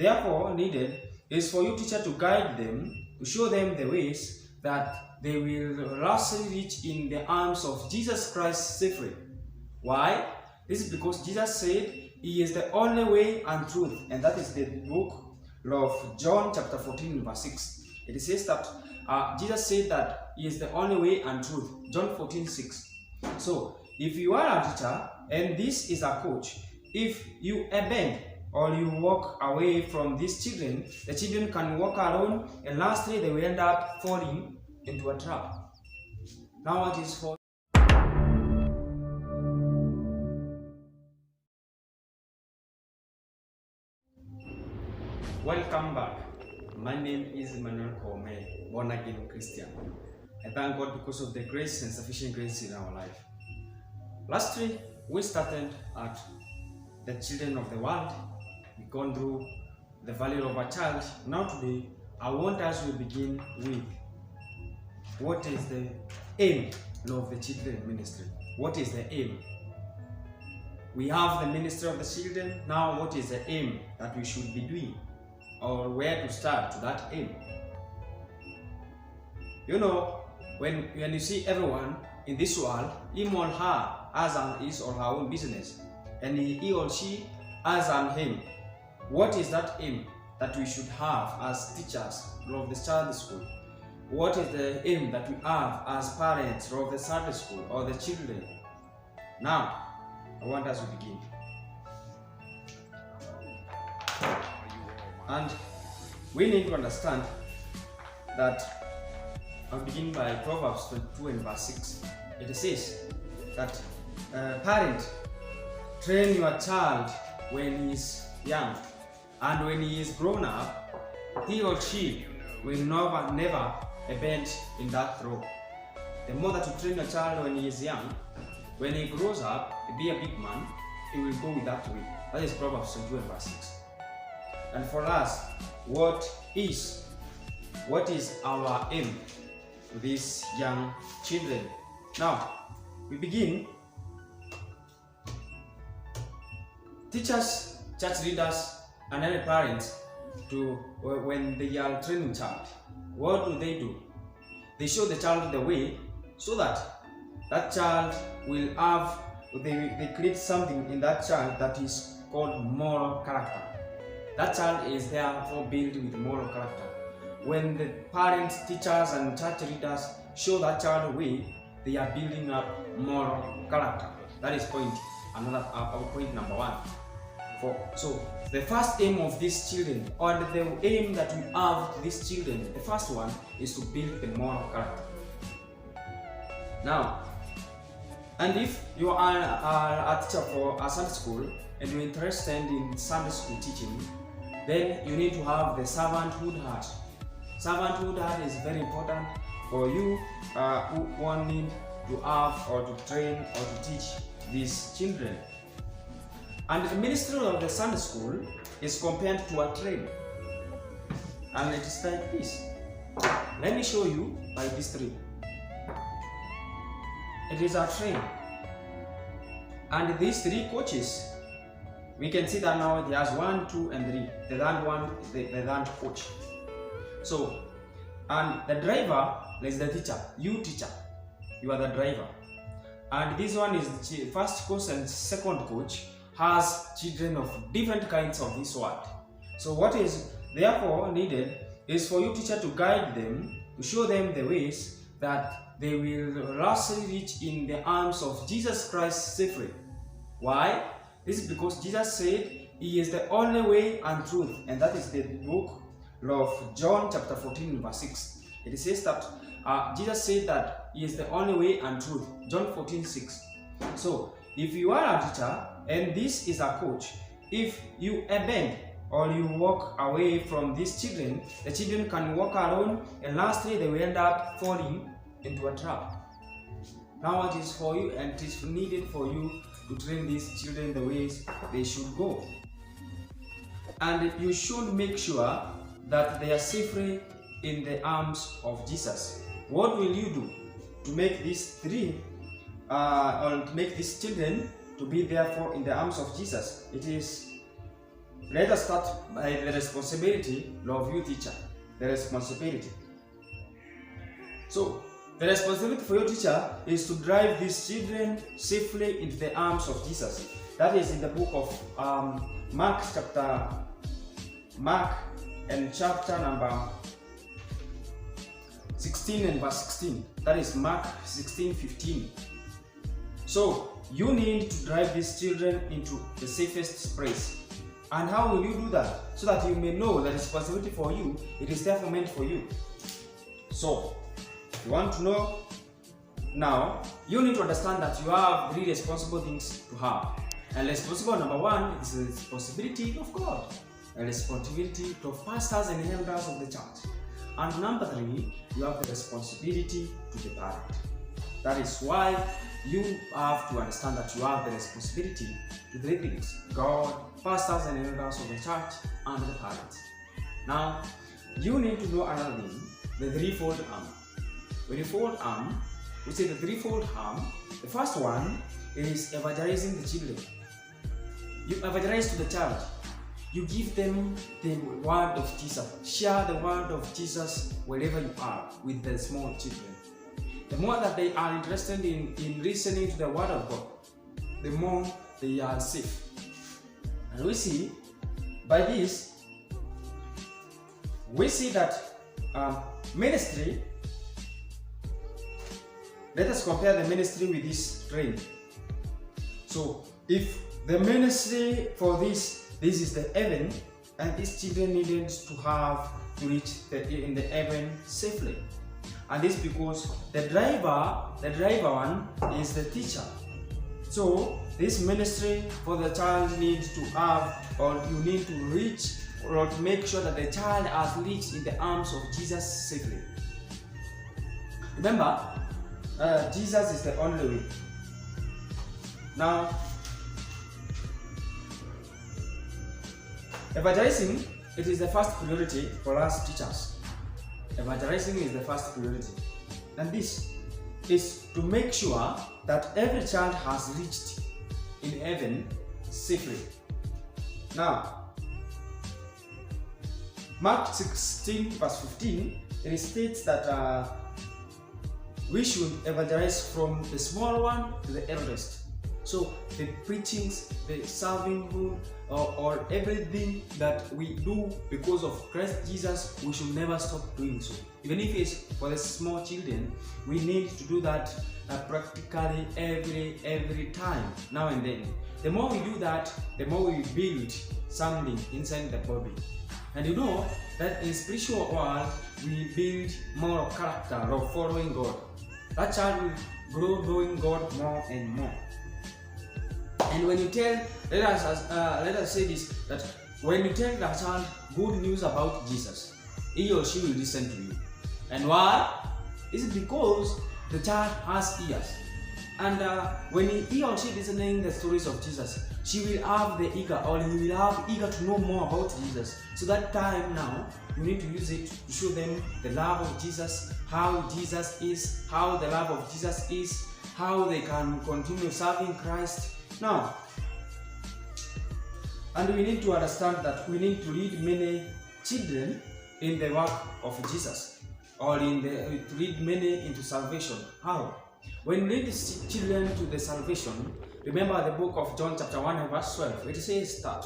therefore needed is for you, teacher, to guide them, to show them the ways that they will lastly reach in the arms of Jesus Christ safely. Why? This is because Jesus said He is the only way and truth, and that is the book of John chapter 14 verse 6. It says that Jesus said that He is the only way and truth. John 14:6. So, if you are a teacher and this is a coach, if you abandon or you walk away from these children, the children can walk alone, and lastly they will end up falling into a trap. Now it is for Welcome back. My name is Emmanuel Kome, born again Christian. I thank God because of the grace and sufficient grace in our life. Last week we started at the children of the world. We've gone through the value of a child. Now today I want us to begin with what is the aim of the children ministry. What is the aim? We have the ministry of the children. Now what is the aim that we should be doing, or where to start to that aim? You know, when you see everyone in this world, him or her has his or her own business, and he or she has an aim. What is that aim that we should have as teachers of the Sunday school? What is the aim that we have as parents of the Sunday school or the children? Now, I want us to begin. And we need to understand that I'll begin by Proverbs 22 and verse 6. It says that parent, train your child when he is young, and when he is grown up, he or she will never abandon in that road. The more that you train your child when he is young, when he grows up, be a big man, he will go with that way. That is Proverbs 22 and verse 6. And for us, what is our aim to these young children? Now, we begin. Teachers, church leaders, and any parents, when they are training child, what do? They show the child the way so that that child will have, they create something in that child that is called moral character. That child is therefore built with moral character. When the parents, teachers, and church leaders show that child the way, they are building up moral character. That is point number one. So the first aim of these children, or the aim that we have to these children, the first one is to build the moral character. Now, and if you are a teacher for a Sunday school and you're interested in Sunday school teaching, then you need to have the servanthood heart. Servanthood heart is very important for you who wanting to have or to train or to teach these children. And the ministry of the Sunday school is compared to a train. And it is like this. Let me show you by this tree. It is a train. And these three coaches, we can see that now there's 1, 2, and 3. The third one is the third coach. So, and the driver is the teacher. You teacher, you are the driver. And this one is the first coach and second coach has children of different kinds of this world. So what is therefore needed is for you, teacher, to guide them, to show them the ways that they will lastly reach in the arms of Jesus Christ safely. Why? This is because Jesus said He is the only way and truth, and that is the book of John chapter 14 verse 6. It says that Jesus said that He is the only way and truth. John 14:6. So if you are a teacher and this is a coach, if you abandon or you walk away from these children, the children can walk alone, and lastly they will end up falling into a trap. Now it is for you, and it is needed for you to train these children the ways they should go. And you should make sure that they are safely in the arms of Jesus. What will you do to make these or to make these children to be therefore in the arms of Jesus? It is let us start by the responsibility of you teacher. The responsibility. So, the responsibility for your teacher is to drive these children safely into the arms of Jesus. That is in the book of Mark and chapter number 16 and verse 16. That is Mark 16:15. So you need to drive these children into the safest place. And how will you do that? So that you may know the responsibility for you, it is therefore meant for you. So, you want to know now, you need to understand that you have 3 responsible things to have. And responsible number 1 is the responsibility of God, a responsibility of pastors and elders of the church. And number 3, you have the responsibility to the parent. That is why you have to understand that you have the responsibility to 3 things: God, pastors and elders of the church, and the parents. Now, you need to know another thing, the threefold arm. The threefold arm, we say the threefold arm. The first one is evangelizing the children. You evangelize to the child. You give them the word of Jesus. Share the word of Jesus wherever you are with the small children. The more that they are interested in listening to the word of God, the more they are safe. And we see by this, we see that ministry, let us compare the ministry with this train. So if the ministry for this is the heaven, and these children needed to reach in the heaven safely. And this because the driver one is the teacher. So this ministry for the child needs to have, or you need to reach, or to make sure that the child has reached in the arms of Jesus safely. Remember, Jesus is the only way. Now, evangelizing, it is the first priority for us teachers. Evangelizing is the first priority. And this is to make sure that every child has reached in heaven safely. Now, Mark 16 verse 15, it states that we should evangelize from the small one to the eldest. So the preachings, the serving, or everything that we do because of Christ Jesus, we should never stop doing so. Even if it's for the small children, we need to do that practically every time, now and then. The more we do that, the more we build something inside the body. And you know that in spiritual world, we build more of character of following God. That child will grow knowing God more and more. And when you tell, let us say this, that when you tell that child good news about Jesus, he or she will listen to you. And why? Is it because the child has ears? And when he or she is listening the stories of Jesus, she will have the eager, or he will have eager to know more about Jesus. So that time now, you need to use it to show them the love of Jesus, how Jesus is, how the love of Jesus is, how they can continue serving Christ. Now, and we need to understand that we need to lead many children in the work of Jesus, or to lead many into salvation. How? When you lead the children to the salvation, remember the book of John chapter 1 and verse 12. It says that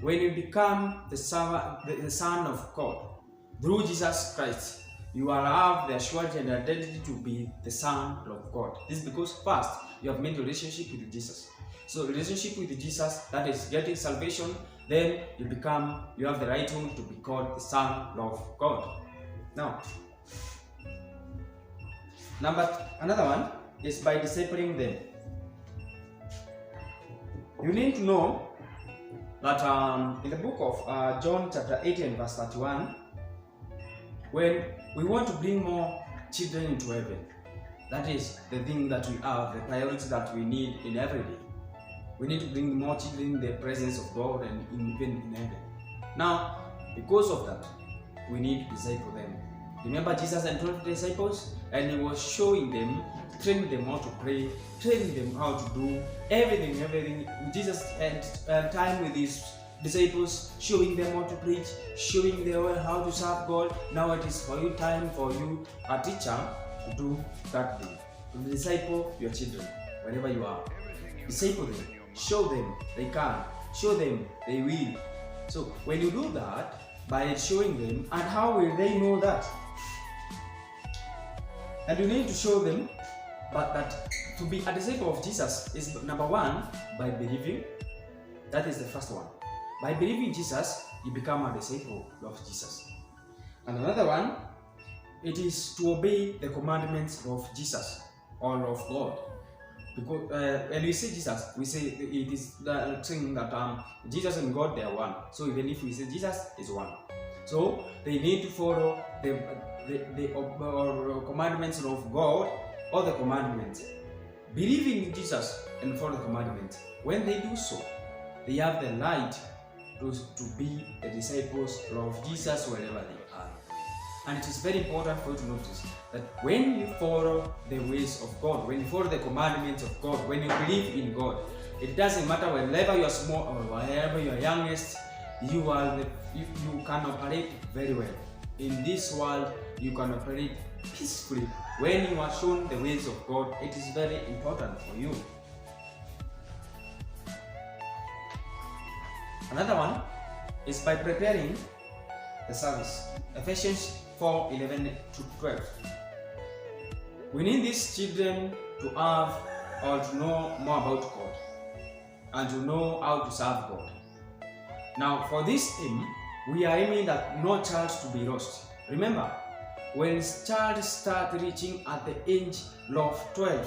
when you become the Son of God through Jesus Christ, you will have the assurance and identity to be the Son of God. This is because first, you have made a relationship with Jesus. So relationship with Jesus, that is getting salvation, then you have the right to be called the Son of God. Now, another one is by discipling them. You need to know that in the book of John chapter 8 and verse 31, when we want to bring more children into heaven, that is the thing that we have, the priority that we need in every day. We need to bring more children in the presence of God and even in heaven. Now, because of that, we need to disciple them. Remember Jesus and 12 disciples, and he was showing them, training them how to pray, training them how to do everything. Jesus had time with his disciples, showing them how to preach, showing them how to serve God. Now it is for you time for you, a teacher, to do that thing. To disciple your children wherever you are. Disciple them, show them they can, show them they will. So when you do that, by showing them, and how will they know that? And you need to show them, but that to be a disciple of Jesus is number one, by believing. That is the first one. By believing Jesus, you become a disciple of Jesus. And another one, it is to obey the commandments of Jesus or of God. Because when we say Jesus, we say it is the thing that Jesus and God, they are one. So even if we say Jesus is one, so they need to follow the commandments of God, or the commandments. Believing in Jesus and follow the commandments. When they do so, they have the right to be the disciples of Jesus wherever they are. And it is very important for you to notice that when you follow the ways of God, when you follow the commandments of God, when you believe in God, it doesn't matter wherever you are small or wherever you are youngest, you can operate very well. In this world, you can operate peacefully. When you are shown the ways of God, it is very important for you. Another one is by preparing the service. Ephesians 4:11-12. We need these children to have or to know more about God and to know how to serve God. Now, for this aim, we are aiming at no child to be lost. Remember, when child start reaching at the age of 12,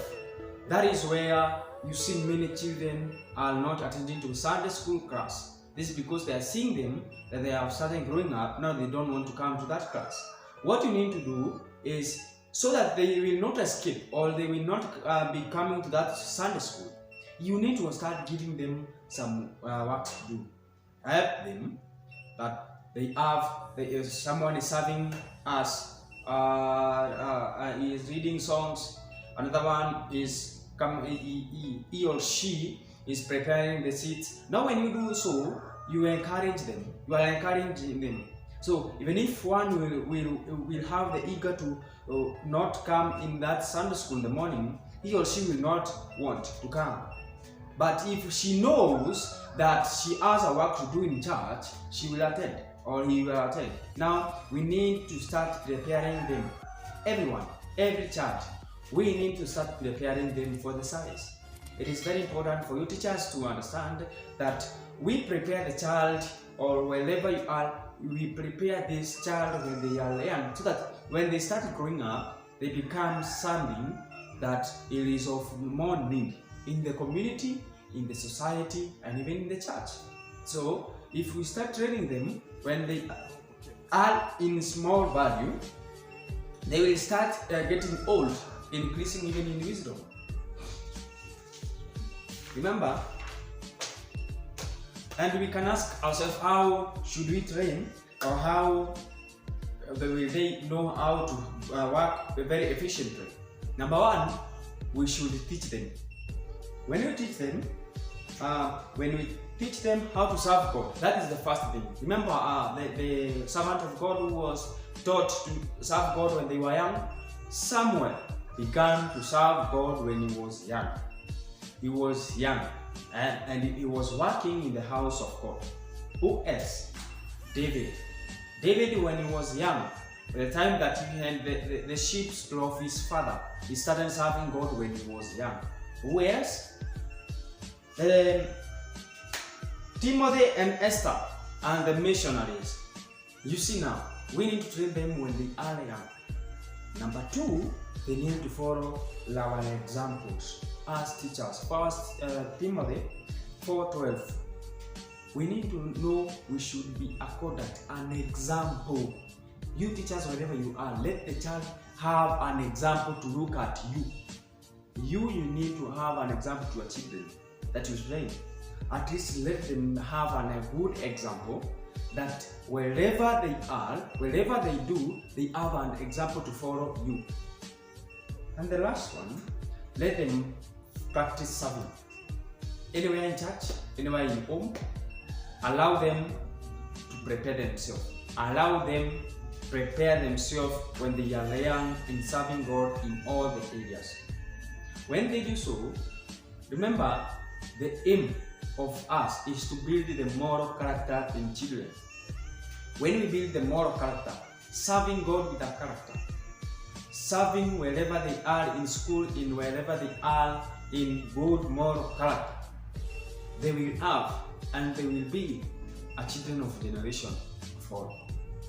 that is where you see many children are not attending to Sunday school class. This is because they are seeing them that they are starting growing up. Now they don't want to come to that class. What you need to do is, so that they will not escape or they will not be coming to that Sunday school, you need to start giving them some work to do. Help them that they have, someone is serving us, he is reading songs. Another one is he or she is preparing the seats. Now when you do so, you encourage them. You are encouraging them. So even if one will have the eager to not come in that Sunday school in the morning, he or she will not want to come. But if she knows that she has a work to do in church, she will attend, or he will attend. Now we need to start preparing them. Everyone, every child, we need to start preparing them for the service. It is very important for you teachers to understand that we prepare the child, or wherever you are, we prepare this child when they are young, so that when they start growing up, they become something that it is of more need in the community, in the society, and even in the church. So if we start training them when they are in small value, they will start getting old, increasing even in wisdom. Remember, and we can ask ourselves, how should we train, or how will they know how to work very efficiently? Number one, we should teach them. When we teach them, how to serve God, that is the first thing. Remember, the servant of God who was taught to serve God when they were young, Samuel began to serve God when he was young. He was young, and he was working in the house of God. Who else? David. David, when he was young, by the time that he had the sheep of his father, he started serving God when he was young. Who else? Timothy and Esther and the missionaries. You see now, we need to train them when they are young. Number two, they need to follow our examples as teachers. First Timothy 4:12. We need to know we should be accorded an example. You teachers, wherever you are, let the child have an example to look at you. You need to have an example to your children that you train. At least let them have a good example that wherever they are, wherever they do, they have an example to follow you. And the last one, let them practice serving. Anywhere in church, anywhere in home, Allow them to prepare themselves. Allow them prepare themselves when they are young in serving God in all the areas. When they do so, remember the aim of us is to build the moral character in children. When we build the moral character, serving God with a character, serving wherever they are in school, in wherever they are in good moral character, they will have and they will be a children of generation for.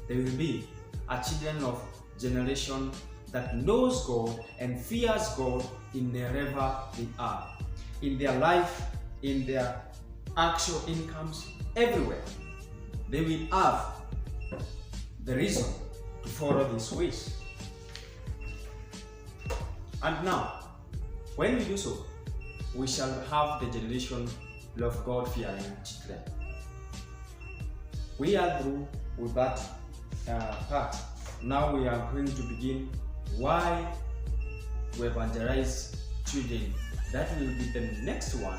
They will be a children of generation that knows God and fears God in wherever they are. In their life, in their actual incomes, everywhere. They will have the reason to follow these ways. And now, when we do so, we shall have the generation of God-fearing children. We are through with that part. Now we are going to begin why we evangelize children. That will be the next one,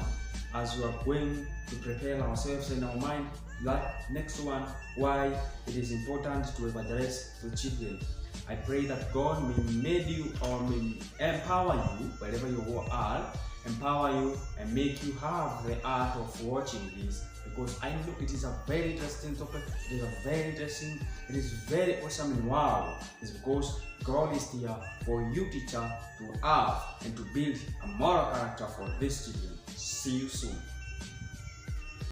as we are going to prepare ourselves in our mind. That next one, why it is important to evangelize the children. I pray that God may make you or may empower you wherever you are, empower you and make you have the art of watching this, because I know it is a very interesting topic. It is a very interesting, it is very awesome and wow. It's because God is here for you, teacher, to have and to build a moral character for these children. See you soon.